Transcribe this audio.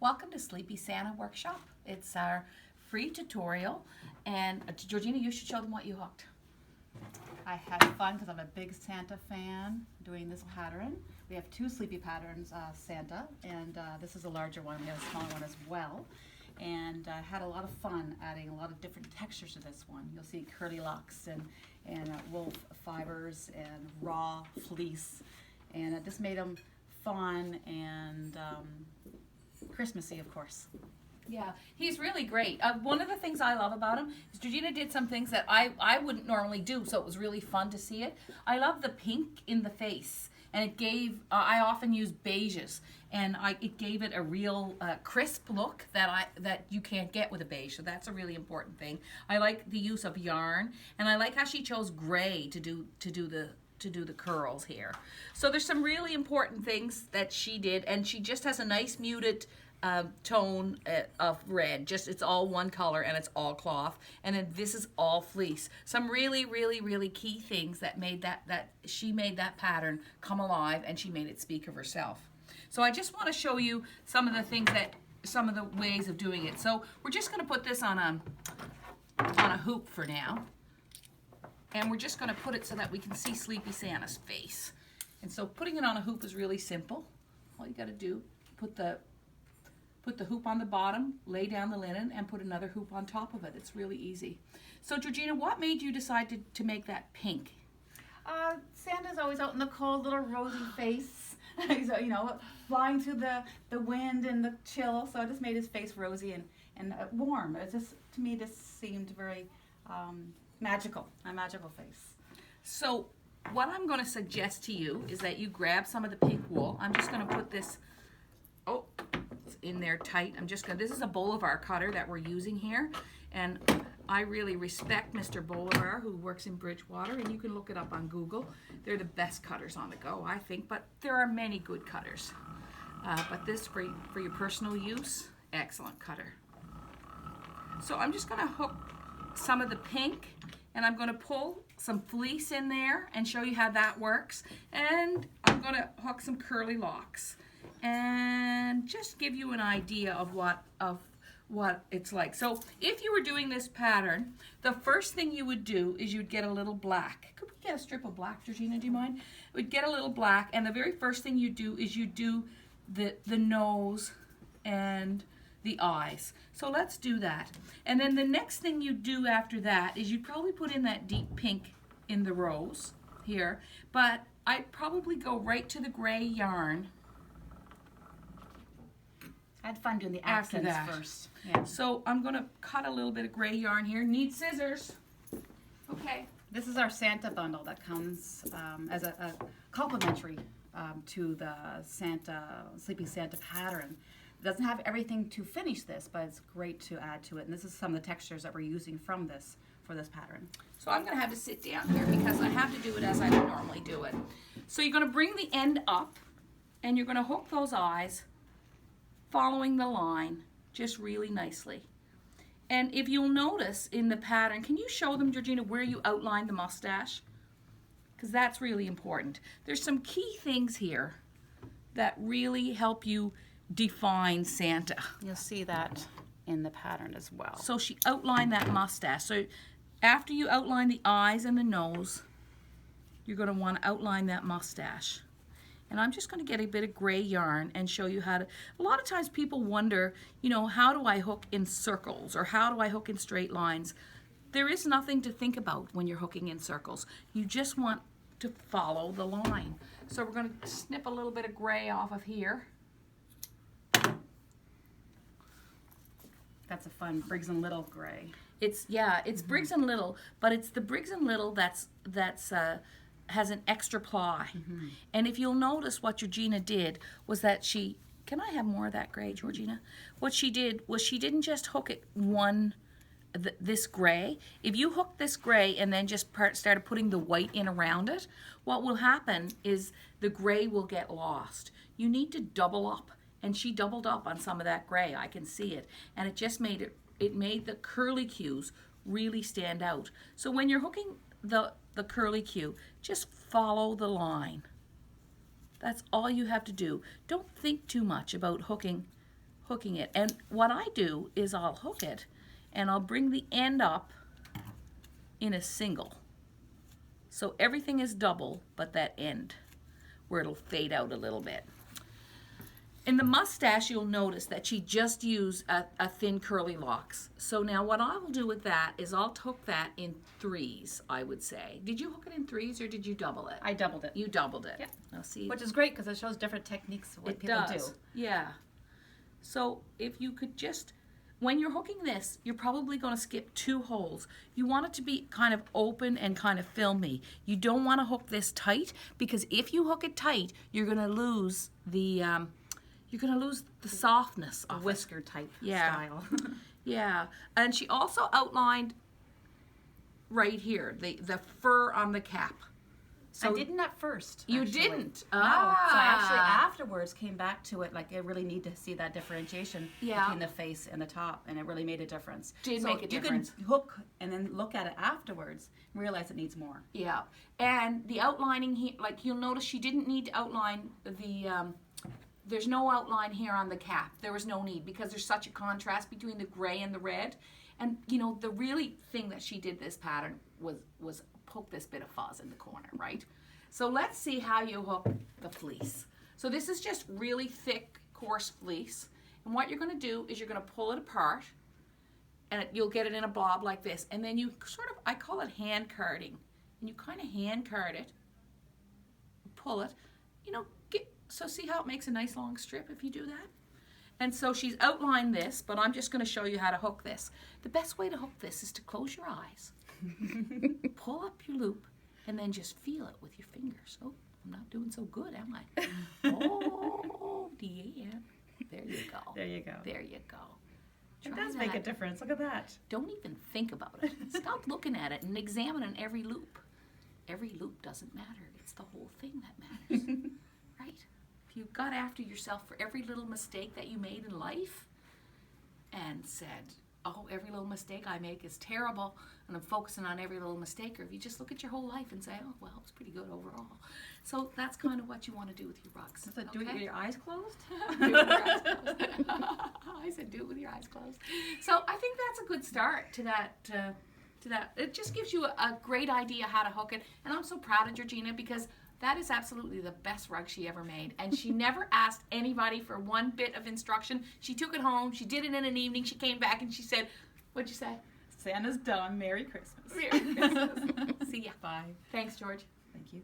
Welcome to Sleepy Santa Workshop. It's our free tutorial, and Georgina, you should show them what you hooked. I had fun because I'm a big Santa fan doing this pattern. We have two sleepy patterns, Santa, and this is a larger one. We have a smaller one as well. And had a lot of fun adding a lot of different textures to this one. You'll see curly locks and wool fibers and raw fleece. And this made them fun and Christmassy, of course. Yeah, he's really great. One of the things I love about him is Georgina did some things that I wouldn't normally do, so it was really fun to see it. I love the pink in the face, and it gave, I often use beiges, and it gave it a real crisp look that you can't get with a beige, so that's a really important thing. I like the use of yarn, and I like how she chose gray to do the curls here. So there's some really important things that she did, and she just has a nice muted tone of red. Just it's all one color and it's all cloth, and then this is all fleece. Some really key things that made that she made that pattern come alive, and she made it speak of herself. So I just want to show you some of the ways of doing it. So we're just going to put this on a hoop for now. And we're just going to put it so that we can see Sleepy Santa's face. And so putting it on a hoop is really simple. All you got to do, put the hoop on the bottom, lay down the linen, and put another hoop on top of it. It's really easy. So Georgina, what made you decide to make that pink? Santa's always out in the cold, little rosy face. He's, flying through the wind and the chill, so it just made his face rosy and warm. It just, to me, this seemed very magical, a magical face. So what I'm going to suggest to you is that you grab some of the pink wool. I'm just going to put this, it's in there tight. This is a Bolivar cutter that we're using here, and I really respect Mr. Bolivar, who works in Bridgewater, and you can look it up on Google. They're the best cutters on the go, I think, but there are many good cutters. But this, for your personal use, excellent cutter. So I'm just going to hook some of the pink, and I'm going to pull some fleece in there and show you how that works, and I'm going to hook some curly locks and just give you an idea of what it's like. So if you were doing this pattern, the first thing you would do is you'd get a little black. Could we get a strip of black, Georgina, do you mind? We'd get a little black, and the very first thing you do is you do the nose and the eyes. So let's do that. And then the next thing you do after that is you'd probably put in that deep pink in the rose here, but I'd probably go right to the gray yarn. I had fun doing the accents first. Yeah. So I'm going to cut a little bit of gray yarn here. Need scissors. Okay. This is our Santa bundle that comes as a complimentary to the Sleepy Santa pattern. It doesn't have everything to finish this, but it's great to add to it. And this is some of the textures that we're using from this for this pattern. So I'm going to have to sit down here because I have to do it as I would normally do it. So you're going to bring the end up, and you're going to hook those eyes following the line just really nicely. And if you'll notice in the pattern, can you show them, Georgina, where you outlined the mustache? Because that's really important. There's some key things here that really help you define Santa. You'll see that in the pattern as well. So she outlined that mustache. So after you outline the eyes and the nose, you're going to want to outline that mustache. And I'm just going to get a bit of gray yarn and show you how to. A lot of times people wonder, how do I hook in circles, or how do I hook in straight lines? There is nothing to think about when you're hooking in circles. You just want to follow the line. So we're going to snip a little bit of gray off of here. That's a fun Briggs and Little gray. It's Briggs and Little, but it's the Briggs and Little that's has an extra ply. And if you'll notice, what Georgina did was that can I have more of that gray, Georgina? What she did was she didn't just hook it this gray. If you hook this gray and then just started putting the white in around it, what will happen is the gray will get lost. You need to double up, and she doubled up on some of that gray. I can see it, and it just made the curly cues really stand out. So when you're hooking the curly cue, just follow the line. That's all you have to do. Don't think too much about hooking hooking it. And what I do is I'll hook it and I'll bring the end up in a single. So everything is double but that end where it'll fade out a little bit. In the mustache, you'll notice that she just used a thin curly locks. So now what I will do with that is I'll hook that in 3s, I would say. Did you hook it in 3s or did you double it? I doubled it. You doubled it. Yeah. Now see, Which is great because it shows different techniques of what people do. Yeah. So if you could just, when you're hooking this, you're probably going to skip 2 holes. You want it to be kind of open and kind of filmy. You don't want to hook this tight because if you hook it tight, you're going to lose the softness of Whisker type Yeah. style. Yeah, and she also outlined right here the fur on the cap. So I didn't at first. You actually. didn't? No. So I actually Ah. afterwards came back to it. Like I really need to see that differentiation Yeah. between the face and the top, and it really made a difference. Did so make a difference. You can hook and then look at it afterwards and realize it needs more. Yeah, and the outlining here, like you'll notice she didn't need to outline the, there's no outline here on the cap. There was no need because there's such a contrast between the gray and the red. And you know, the really thing that she did this pattern was poke this bit of fuzz in the corner, right? So let's see how you hook the fleece. So this is just really thick, coarse fleece. And what you're gonna do is you're gonna pull it apart and you'll get it in a blob like this. And then you sort of, I call it hand carding. And you kind of hand card it, pull it, you know, so see how it makes a nice long strip if you do that? And so she's outlined this, but I'm just going to show you how to hook this. The best way to hook this is to close your eyes, pull up your loop, and then just feel it with your fingers. Oh, I'm not doing so good, am I? Oh, Deanne. There you go. There you go. There you go. It Try does make a that. difference. Look at that. Don't even think about it. Stop looking at it and examining every loop. Every loop doesn't matter. It's the whole thing that matters, right? If you got after yourself for every little mistake that you made in life and said, oh, every little mistake I make is terrible and I'm focusing on every little mistake, or if you just look at your whole life and say, oh, well, it's pretty good overall. So that's kind of what you want to do with your rugs. So do it with your eyes closed? Do it with your eyes closed. I said do it with your eyes closed. So I think that's a good start to that. It just gives you a great idea how to hook it. And I'm so proud of Georgina because that is absolutely the best rug she ever made. And she never asked anybody for one bit of instruction. She took it home. She did it in an evening. She came back and she said, what'd you say? Santa's done. Merry Christmas. Merry Christmas. See ya. Bye. Thanks, George. Thank you.